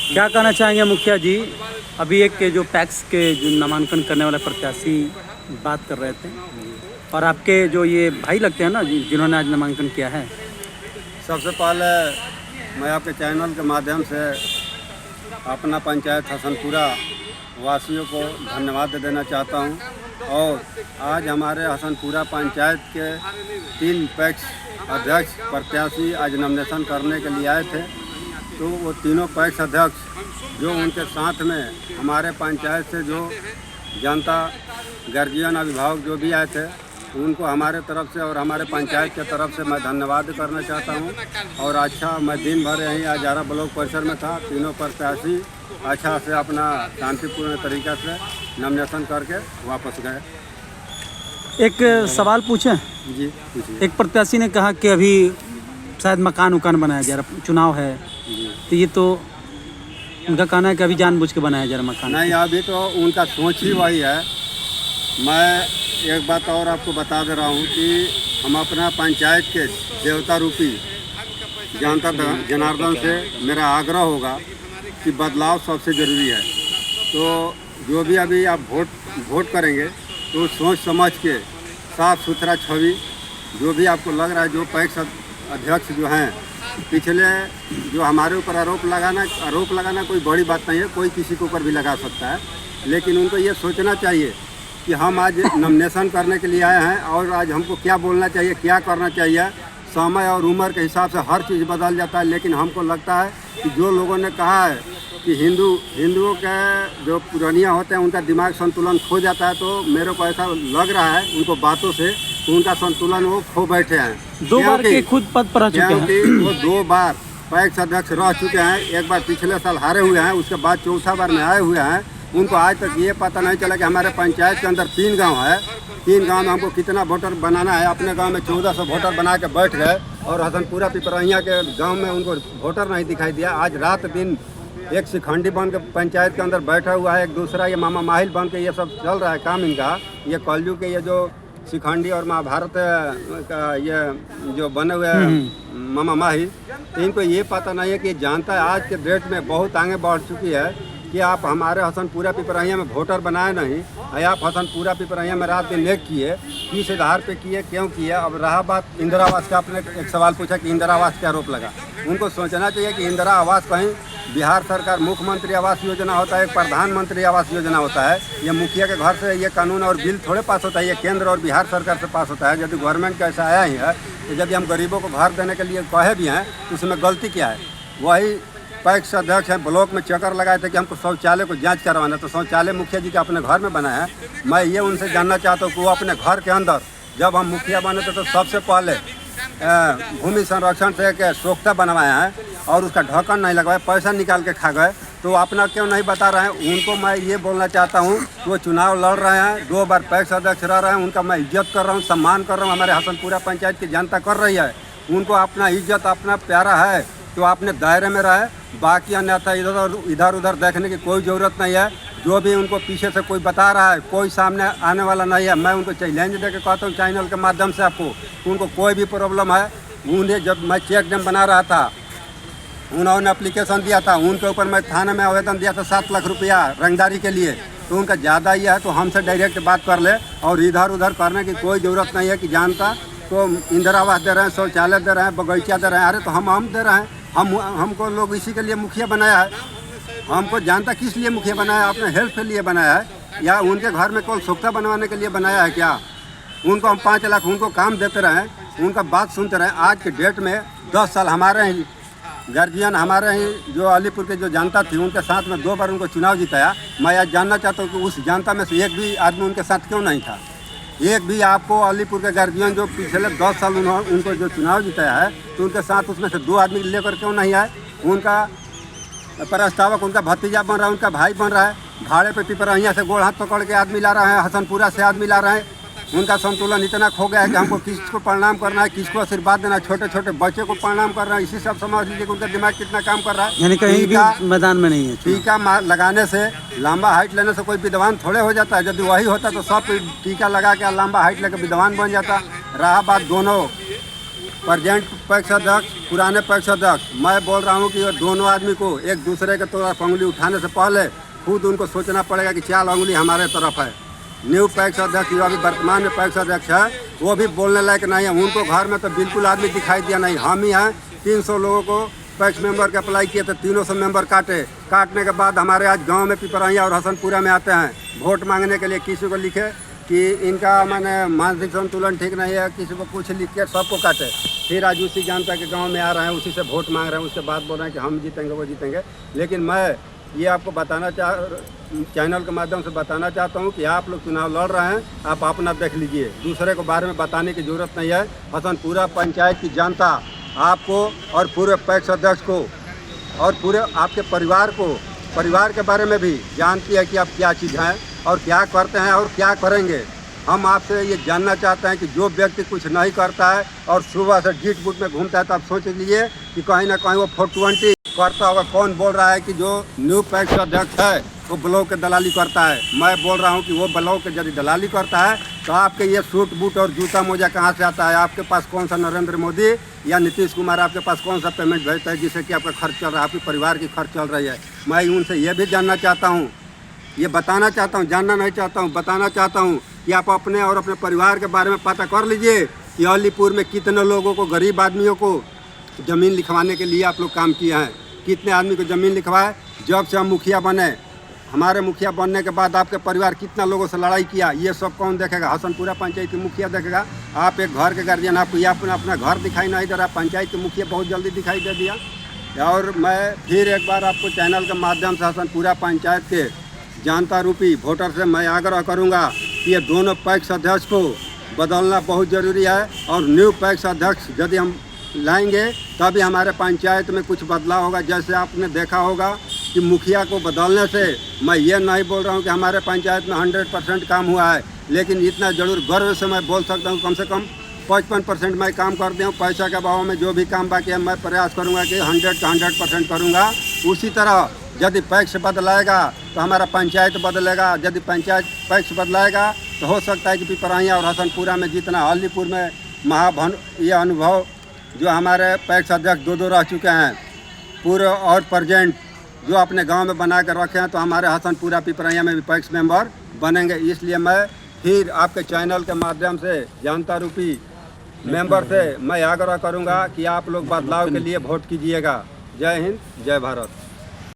क्या कहना चाहेंगे मुखिया जी? अभी एक के जो पैक्स के जो नामांकन करने वाले प्रत्याशी बात कर रहे थे, और आपके जो ये भाई लगते हैं ना जिन्होंने आज नामांकन किया है। सबसे पहले मैं आपके चैनल के माध्यम से अपना पंचायत हसनपुरा वासियों को धन्यवाद देना चाहता हूं। और आज हमारे हसनपुरा पंचायत के 3 पैक्स अध्यक्ष प्रत्याशी आज नॉमिनेशन करने के लिए आए थे। तो वो तीनों पैक्स अध्यक्ष जो उनके साथ में हमारे पंचायत से जो जनता, गार्जियन, अभिभावक जो भी आए थे, उनको हमारे तरफ से और हमारे पंचायत के तरफ से मैं धन्यवाद करना चाहता हूं। और अच्छा, मैं दिन भर यहीं आजारा ब्लॉक परिसर में था। तीनों प्रत्याशी अच्छा से अपना शांतिपूर्ण तरीक़े से नॉमिनेशन करके वापस गए। एक सवाल पूछें? जी पूछिए। एक प्रत्याशी ने कहा कि अभी शायद मकान उकान बनाया जा रहा, चुनाव है, तो ये तो उनका कहना है कि अभी जानबूझ के बनाया जा रहा मकान। नहीं, अभी तो उनका सोच ही वही है। मैं एक बात और आपको बता दे रहा हूँ कि हम अपना पंचायत के देवता रूपी जनता जनार्दन से मेरा आग्रह होगा कि बदलाव सबसे ज़रूरी है। तो जो भी अभी आप वोट करेंगे तो सोच समझ के साफ सुथरा छवि, जो भी आपको लग रहा है, जो पैक्स अध्यक्ष जो हैं पिछले, जो हमारे ऊपर आरोप लगाना कोई बड़ी बात नहीं है, कोई किसी के ऊपर भी लगा सकता है। लेकिन उनको ये सोचना चाहिए कि हम आज नॉमिनेशन करने के लिए आए हैं और आज हमको क्या बोलना चाहिए, क्या करना चाहिए। समय और उम्र के हिसाब से हर चीज़ बदल जाता है। लेकिन हमको लगता है कि जो लोगों ने कहा है कि हिंदुओं के जो पुरानिया होते हैं उनका दिमाग संतुलन खो जाता है, तो मेरे को ऐसा लग रहा है उनको बातों से उनका संतुलन वो खो बैठे हैं। 2 बार के खुद पद पर रह चुके हैं। क्योंकि वो 2 बार पैक्स अध्यक्ष रह चुके हैं। एक बार पिछले साल हारे हुए हैं, उसके बाद चौथा बार में आए हुए हैं। उनको आज तक ये पता नहीं चला कि हमारे पंचायत के अंदर 3 गांव है, 3 गांव में हमको कितना वोटर बनाना है। अपने गांव में 1400 वोटर बना के बैठ गए और हसनपुरा पिपरहिया के गांव में उनको वोटर नहीं दिखाई दिया। आज रात दिन एक शिखंडी बन के पंचायत के अंदर बैठा हुआ है, एक दूसरा ये मामा माहिल बन के ये सब चल रहा है काम इनका। ये कलयुग के ये जो शिखंडी और महाभारत का ये जो बने हुए मामा माहिल, इनको ये पता नहीं है कि जनता आज के डेट में बहुत आगे बढ़ चुकी है कि आप हमारे हसनपुरा पिपरहिया में वोटर बनाए नहीं, आप हसनपुरा पिपरहिया में रात दिन एक किए, किस आधार पे किए, क्यों किए। अब रहा बात इंदिरा आवास का, आपने एक सवाल पूछा कि इंदिरा आवास क्या आरोप लगा। उनको सोचना चाहिए कि इंदिरा आवास कहीं बिहार सरकार मुख्यमंत्री आवास योजना होता है, एक प्रधानमंत्री आवास योजना होता है। ये मुखिया के घर से ये कानून और बिल थोड़े पास होता है, ये केंद्र और बिहार सरकार से पास होता है। यदि गवर्नमेंट का ऐसा आया ही है तो यदि हम गरीबों को घर देने के लिए कहे भी हैं तो उसमें गलती क्या है। वही पैक्स अध्यक्ष है, ब्लॉक में चक्कर लगाए थे कि हमको शौचालय को जांच करवाना, तो शौचालय मुखिया जी के अपने घर में बनाया है। मैं ये उनसे जानना चाहता हूँ कि वो अपने घर के अंदर, जब हम मुखिया बने थे तो सबसे पहले भूमि संरक्षण से एक सोख्ता बनवाया है और उसका ढक्कन नहीं लगवाया, पैसा निकाल के खा गए। तो अपना क्यों नहीं बता रहे हैं। उनको मैं ये बोलना चाहता हूँ कि वो चुनाव लड़ रहे हैं, 2 बार पैक्स अध्यक्ष रह रहे हैं, उनका मैं इज्जत कर रहा हूँ, सम्मान कर रहा हूँ। हमारे हसनपुरा पंचायत की जनता कर रही है, उनको अपना इज्जत, अपना प्यारा है तो अपने दायरे में रहे। बाकी अन्यथा इधर उधर देखने की कोई ज़रूरत नहीं है। जो भी उनको पीछे से कोई बता रहा है, कोई सामने आने वाला नहीं है। मैं उनको चैलेंज दे के कहता हूँ चैनल के माध्यम से आपको, उनको कोई भी प्रॉब्लम है, उन्हें जब मैं चेक डैम बना रहा था, उन्होंने एप्लीकेशन दिया था, उनके ऊपर मैं थाने में आवेदन दिया था 7 लाख रुपया रंगदारी के लिए। तो उनका ज़्यादा ही है तो हमसे डायरेक्ट बात कर ले, और इधर उधर करने की कोई ज़रूरत नहीं है कि जानता तो इंदिरा आवास दे रहे हैं, शौचालय दे रहे हैं, बगीचा दे रहे हैं। अरे तो हम दे रहे हैं, हमको लोग इसी के लिए मुखिया बनाया है। हमको जानता किस लिए मुखिया बनाया है, अपने हेल्प के लिए बनाया है या उनके घर में कोई सोख्ता बनवाने के लिए बनाया है क्या। उनको हम 5 लाख उनको काम देते रहें, उनका बात सुनते रहें। आज के डेट में 10 साल हमारे ही गार्जियन, हमारे ही जो अलीपुर के जो जनता थी, उनके साथ में 2 बार उनको चुनाव जिताया। मैं आज जानना चाहता हूँ कि उस जनता में से एक भी आदमी उनके साथ क्यों नहीं था। एक भी आपको अलीपुर के गार्जियन जो पिछले 10 साल उनको जो चुनाव जिताया है, तो उनके साथ उसमें से 2 आदमी लेकर क्यों नहीं आए। उनका प्रस्तावक उनका भतीजा बन रहा है, उनका भाई बन रहा है। भाड़े पे पिपरहिया से गोड़ हाथ पकड़ के आदमी ला रहे हैं, हसनपुरा से आदमी ला रहे हैं। उनका संतुलन इतना खो गया है कि हमको किसको प्रणाम करना है, किसको आशीर्वाद देना है, छोटे छोटे बच्चे को प्रणाम करना है। इसी सब समझ लीजिए कि उनका दिमाग कितना काम कर रहा है। यानी कहीं भी मैदान में नहीं है। टीका लगाने से, लंबा हाइट लेने से कोई विद्वान थोड़े हो जाता है। यदि वही होता तो सब टीका लगा के लंबा हाइट लेकर विद्वान बन जाता। रहा बात दोनों प्रेजेंट पैक्स अध्यक्ष, पुराने पैक्स अध्यक्ष, मैं बोल रहा हूँ कि ये दोनों आदमी को एक दूसरे के तरफ उंगली उठाने से पहले खुद उनको सोचना पड़ेगा कि 4 उंगली हमारे तरफ है। न्यू पैक्स अध्यक्ष जो अभी वर्तमान में पैक्स अध्यक्ष है वो भी बोलने लायक नहीं है। उनको घर में तो बिल्कुल आदमी दिखाई दिया नहीं। हम ही हैं 300 लोगों को पैक्स मेंबर के अप्लाई किए थे, 300 मेंबर काटने के बाद हमारे आज गांव में पिपराइया और हसनपुरा में आते हैं वोट मांगने के लिए। किसी को लिखे कि इनका माने मानसिक संतुलन ठीक नहीं है, किसी को कुछ लिख के सबको काटे। फिर आज उसी जनता के गांव में आ रहे हैं, उसी से वोट मांग रहे हैं, उसके बाद बोल रहे हैं कि हम जीतेंगे वो जीतेंगे। लेकिन मैं ये आपको चैनल के माध्यम से बताना चाहता हूँ कि आप लोग चुनाव लड़ रहे हैं, आप अपना देख लीजिए, दूसरे को बारे में बताने की ज़रूरत नहीं है। हसनपुरा पंचायत की जनता आपको और पूरे पैक्स अध्यक्ष को और पूरे आपके परिवार के बारे में भी जानती है कि आप क्या चीज़ हैं और क्या करते हैं और क्या करेंगे। हम आपसे ये जानना चाहते हैं कि जो व्यक्ति कुछ नहीं करता है और सुबह से जीट बूट में घूमता है तो आप सोच लीजिए कि कहीं ना कहीं वो 420 करता होगा। कौन बोल रहा है कि जो न्यू पैक्स अध्यक्ष है वो ब्लॉक के दलाली करता है? मैं बोल रहा हूँ कि वो ब्लॉक के यदि दलाली करता है तो आपके ये सूट बूट और जूता मोजा कहाँ से आता है? आपके पास कौन सा नरेंद्र मोदी या नीतीश कुमार आपके पास कौन सा पेमेंट भेजता है जिससे कि आपका खर्च चल रहा है, आपके परिवार की खर्च चल रही है? मैं उनसे ये भी जानना चाहता हूँ, ये बताना चाहता हूँ, जानना नहीं चाहता हूँ, बताना चाहता हूँ कि आप अपने और अपने परिवार के बारे में पता कर लीजिए कि अलीपुर में कितने लोगों को, गरीब आदमियों को ज़मीन लिखवाने के लिए आप लोग काम किए हैं। कितने आदमी को ज़मीन लिखवाए? जब से हम मुखिया बने, हमारे मुखिया बनने के बाद आपके परिवार कितना लोगों से लड़ाई किया, ये सब कौन देखेगा? हसनपुरा पंचायत के मुखिया देखेगा। आप एक घर के गार्जियन, आपको ये अपना घर दिखाई नहीं दे रहा, पंचायत के मुखिया बहुत जल्दी दिखाई दे दिया। और मैं फिर एक बार आपको चैनल के माध्यम से हसनपुरा पंचायत के जनता रूपी वोटर से मैं आग्रह करूँगा कि ये दोनों पैक्स अध्यक्ष को बदलना बहुत ज़रूरी है और न्यू पैक्स अध्यक्ष यदि हम लाएंगे तभी हमारे पंचायत में कुछ बदलाव होगा। जैसे आपने देखा होगा कि मुखिया को बदलने से, मैं ये नहीं बोल रहा हूँ कि हमारे पंचायत में 100% काम हुआ है, लेकिन इतना जरूर गर्व से मैं बोल सकता हूँ कम से कम 55% मैं काम कर दिया हूँ। पैसा के अभाव में जो भी काम बाकी है मैं प्रयास करूँगा कि 100% करूँगा। उसी तरह यदि पैक्स बदलाएगा तो हमारा पंचायत बदलेगा, यदि पंचायत पैक्स बदलाएगा तो हो सकता है कि पिपराइया और हसनपुरा में जितना अलीपुर में ये अनुभव जो हमारे पैक्स अध्यक्ष दो रह चुके हैं पूरे और प्रेजेंट जो अपने गांव में बना कर रखे हैं, तो हमारे हसनपुरा पिपराइया में भी पैक्स मेंबर बनेंगे। इसलिए मैं फिर आपके चैनल के माध्यम से जनता रूपी मेंबर से मैं आग्रह करूंगा कि आप लोग बदलाव के लिए वोट कीजिएगा। जय हिंद, जय भारत।